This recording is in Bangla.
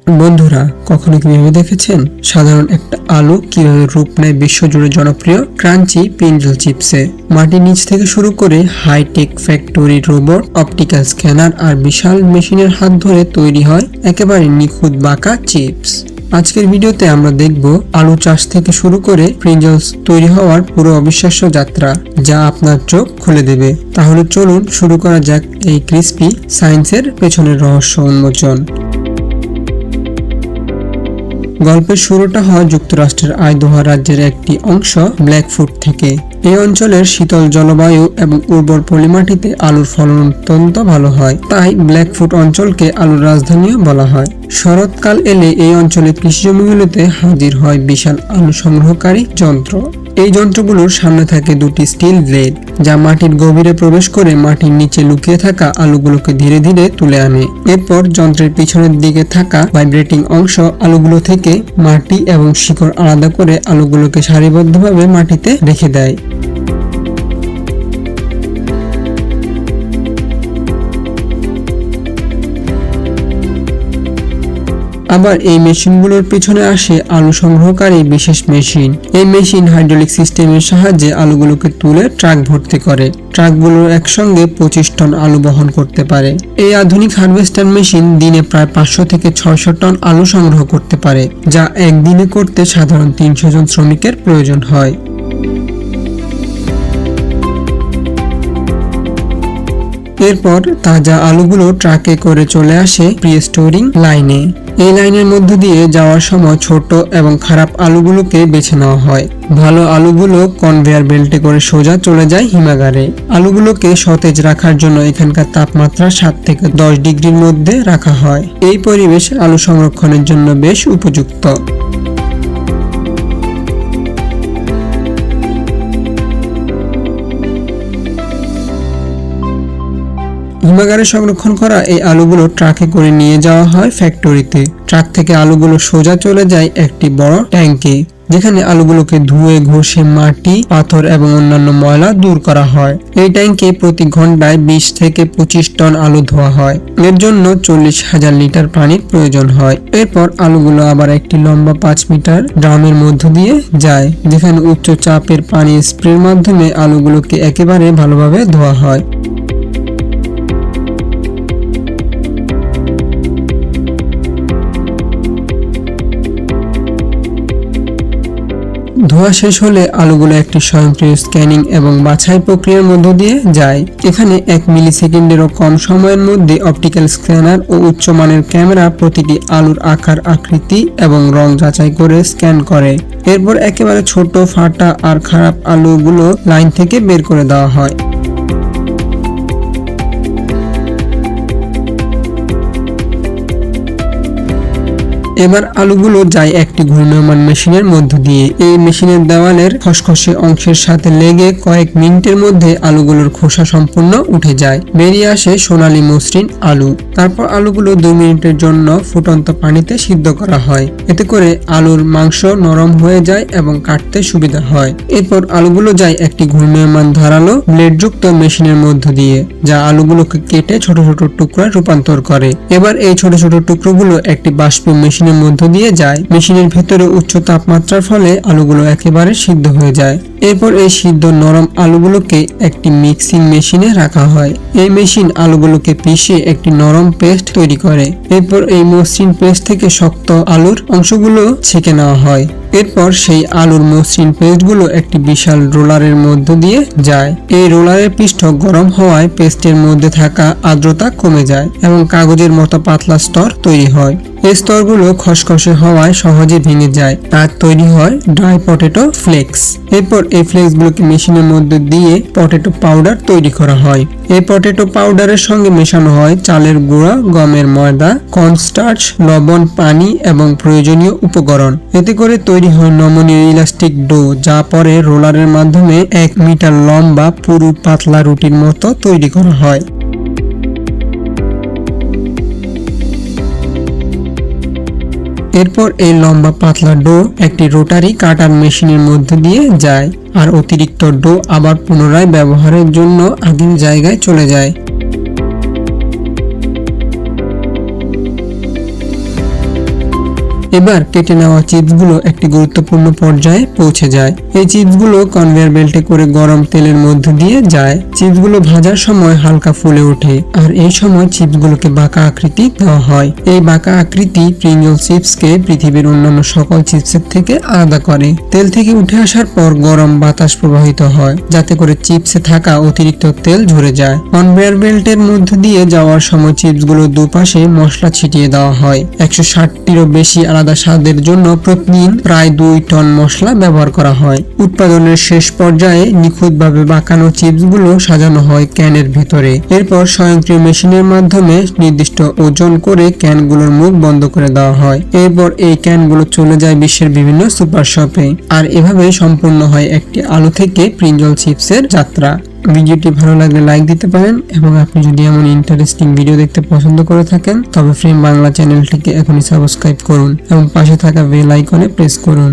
বন্ধুরা, কখনো কি ভেবে দেখেছেন সাধারণ একটা আলু কিভাবে রূপ নেয় বিশ্বজুড়ে জনপ্রিয় ক্রাঞ্চি প্রিঞ্জল চিপসে? মাটির নিচ থেকে শুরু করে hitech factory robot, optical scanner আর বিশাল মেশিনের হাত ধরে তৈরি হয় একেবারে নিখুঁত বাঁকা চিপস। আজকের ভিডিওতে আমরা দেখব আলু চাষ থেকে শুরু করে প্রিঞ্জলস তৈরি হওয়ার পুরো অবিশ্বাস্য যাত্রা, যা আপনার চোখ খুলে দেবে। তাহলে চলুন শুরু করা যাক এই ক্রিস্পি সায়েন্সের পেছনের রহস্য উন্মোচন। গল্পের শুরুটা হয় যুক্তরাষ্ট্রের আইদাহো রাজ্যের একটি অংশ ব্ল্যাকফুট থেকে। এই অঞ্চলের শীতল জলবায়ু এবং উর্বর পলিমাটিতে আলুর ফলন অত্যন্ত ভালো হয়, তাই ব্ল্যাকফুট অঞ্চলকে আলুর রাজধানীও বলা হয়। শরৎকাল এলে এই অঞ্চলের কৃষিজমিগুলোতে হাজির হয় বিশাল আলু সংগ্রহকারী যন্ত্র। এই যন্ত্রগুলোর সামনে থাকে দুটি স্টিল ব্লেড, যা মাটির গভীরে প্রবেশ করে মাটির নিচে লুকিয়ে থাকা আলুগুলোকে ধীরে ধীরে তুলে আনে। এরপর যন্ত্রের পিছনের দিকে থাকা ভাইব্রেটিং অংশ আলুগুলো থেকে মাটি এবং শিকড় আলাদা করে আলুগুলোকে সারিবদ্ধভাবে মাটিতে রেখে দেয়। আবার এই মেশিনগুলোর পিছনে আসে আলু সংগ্রহকারী বিশেষ মেশিন। এই মেশিন হাইড্রোলিক সিস্টেমের সাহায্যে আলুগুলোকে তুলে ট্রাক ভর্তি করে। ট্রাকগুলো একসঙ্গে 25 টন আলু বহন করতে পারে। এই আধুনিক হারভেস্টার মেশিন দিনে প্রায় 500 থেকে 600 টন আলু সংগ্রহ করতে পারে, যা একদিনে করতে সাধারণ 300 জন শ্রমিকের প্রয়োজন হয়। এরপর তাজা আলুগুলো ট্রাকে করে চলে আসে প্রি-স্টোরিং লাইনে। এই লাইনের মধ্য দিয়ে যাওয়ার সময় ছোট এবং খারাপ আলুগুলোকে বেছে নেওয়া হয়। ভালো আলুগুলো কনভেয়ার বেল্টে করে সোজা চলে যায় হিমাগারে। আলুগুলোকে সতেজ রাখার জন্য এখানকার তাপমাত্রা 7 থেকে 10 ডিগ্রির মধ্যে রাখা হয়। এই পরিবেশ আলু সংরক্ষণের জন্য বেশ উপযুক্ত। হিমাগারে সংরক্ষণ করা এই আলুগুলো ট্রাকে করে নিয়ে যাওয়া হয় ফ্যাক্টরিতে। ট্রাক থেকে আলুগুলো সোজা চলে যায় একটি বড় ট্যাঙ্কে, যেখানে আলুগুলোকে ধুয়ে ঘষে মাটি, পাথর এবং অন্যান্য ময়লা দূর করা হয়। এই ট্যাঙ্কে প্রতি ঘন্টায় 20 থেকে 25 টন আলু ধোয়া হয়। এর জন্য 40,000 লিটার পানির প্রয়োজন হয়। এরপর আলুগুলো আবার একটি লম্বা 5 মিটার ড্রামের মধ্য দিয়ে যায়, যেখানে উচ্চ চাপের পানি স্প্রের মাধ্যমে আলুগুলোকে একেবারে ভালোভাবে ধোয়া হয়। ধোয়া শেষ হলে আলুগুলো একটি স্বয়ংক্রিয় স্ক্যানিং এবং বাছাই প্রক্রিয়ার মধ্য দিয়ে যায়। এখানে 1 মিলিসেকেন্ডেরও কম সময়ের মধ্যে অপটিক্যাল স্ক্যানার ও উচ্চমানের ক্যামেরা প্রতিটি আলুর আকার, আকৃতি এবং রং যাচাই করে স্ক্যান করে। এরপর একেবারে ছোট, ফাটা আর খারাপ আলুগুলো লাইন থেকে বের করে দেওয়া হয়। এবার আলুগুলো যায় একটি ঘূর্ণায়মান মেশিনের মধ্য দিয়ে। এই মেশিনের দেওয়ালের খসখসে অংশের সাথে লেগে কয়েক মিনিটের মধ্যে আলুগুলোর খোসা সম্পূর্ণ উঠে যায়। বেরিয়ে আসে সোনালী মসৃণ আলু। তারপর আলুগুলো 2 মিনিটের জন্য ফুটন্ত পানিতে সিদ্ধ করা হয়। এতে করে আলুর মাংস নরম হয়ে যায় এবং কাটতে সুবিধা হয়। এরপর আলুগুলো যায় একটি ঘূর্ণায়মান ধারালো ব্লেডযুক্ত মেশিনের মধ্য দিয়ে, যা আলুগুলোকে কেটে ছোট ছোট টুকরায় রূপান্তর করে। এবার এই ছোট ছোট টুকরোগুলো একটি বাষ্প মেশিনের মধ্য দিয়ে যায়। মেশিনের ভেতরে উচ্চ তাপমাত্রার ফলে আলুগুলো একেবারে সিদ্ধ হয়ে যায়। এরপর এই সিদ্ধ নরম আলুগুলোকে একটি মিক্সিং মেশিনে রাখা হয়। এই মেশিন আলুগুলোকে পিষে একটি নরম পেস্ট তৈরি করে। এরপর এই মসৃণ পেস্ট থেকে শক্ত আলুর অংশগুলো ছেঁকে নেওয়া হয়। এরপর সেই আলুর মসৃণ পেস্টগুলো একটি বিশাল রোলারের মধ্য দিয়ে যায়। এই রোলারের পৃষ্ঠ গরম হওয়ায় পেস্টের মধ্যে থাকা আর্দ্রতা কমে যায় এবং কাগজের মতো পাতলা স্তর তৈরি হয়। এই স্তরগুলো খসখসে হওয়ায় সহজে ভেঙে যায়, আর তৈরি হয় ড্রাই পটেটো ফ্লেক্স। এরপর এই ফ্লেক্সগুলোকে মেশিনের মধ্যে দিয়ে পটেটো পাউডার তৈরি করা হয়। এই পটেটো পাউডারের সঙ্গে মেশানো হয় চালের গুঁড়া, গমের ময়দা, কর্নস্টার্চ, লবণ, পানি এবং প্রয়োজনীয় উপকরণ। এতে করে তৈরি হয় নমনীয় ইলাস্টিক ডো, যা পরে রোলারের মাধ্যমে 1 মিটার লম্বা পুরু পাতলা রুটির মতো তৈরি করা হয়। এরপর এই লম্বা পাতলা ডো একটি রোটারি কাটার মেশিনের মধ্যে দিয়ে যায়, আর অতিরিক্ত ডো আবার পুনরায় ব্যবহারের জন্য আগের জায়গায় চলে যায়। এবার কেটে নেওয়া চিপসগুলো একটি গুরুত্বপূর্ণ পর্যায়ে পৌঁছে যায়। এই চিপসগুলো কনভেয়ার বেল্টে করে গরম তেলের মধ্য দিয়ে যায়। চিপসগুলো ভাজার সময় হালকা ফুলে ওঠে, আর এই সময় চিপসগুলোকে বাঁকা আকৃতি দেওয়া হয়। এই বাঁকা আকৃতি প্রিঙ্গল চিপসকে পৃথিবীর অন্যান্য সকল চিপসের থেকে আলাদা করে। তেল থেকে উঠে আসার পর গরম বাতাস প্রবাহিত হয়, যাতে করে চিপসে থাকা অতিরিক্ত তেল ঝরে যায়। কনভেয়ার বেল্টের মধ্য দিয়ে যাওয়ার সময় চিপসগুলো দুপাশে মশলা ছিটিয়ে দেওয়া হয়। 160টিরও বেশি আলাদা স্বাদের জন্য প্রতিদিন প্রায় 2 টন মশলা ব্যবহার করা হয়। উৎপাদনের শেষ পর্যায়ে নিখুঁতভাবে বাঁকানো চিপসগুলো সাজানো হয় ক্যানের ভিতরে। এরপর স্বয়ংক্রিয় মেশিনের মাধ্যমে নির্দিষ্ট ওজন করে ক্যানগুলোর মুখ বন্ধ করে দেওয়া হয়। এরপর এই ক্যানগুলো চলে যায় বিশ্বের বিভিন্ন সুপার শপে। আর এভাবে সম্পূর্ণ হয় একটি আলু থেকে প্রিঞ্জল চিপসের যাত্রা। ভিডিওটি ভালো লাগলে লাইক দিতে পারেন, এবং আপনি যদি এমন ইন্টারেস্টিং ভিডিও দেখতে পছন্দ করে থাকেন তবে ফ্রেম বাংলা চ্যানেলটিকে এখনই সাবস্ক্রাইব করুন এবং পাশে থাকা বেল আইকনে প্রেস করুন।